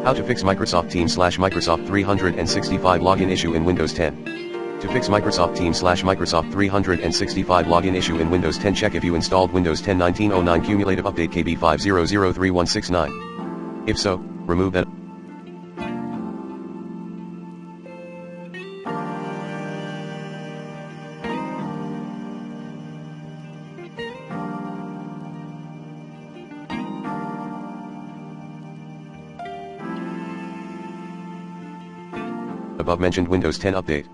How to fix Microsoft Teams/Microsoft 365 login issue in Windows 10. To fix Microsoft Teams/Microsoft 365 login issue in Windows 10, check if you installed Windows 10 1909 Cumulative Update KB5003169. If so, remove that. Above mentioned Windows 10 update.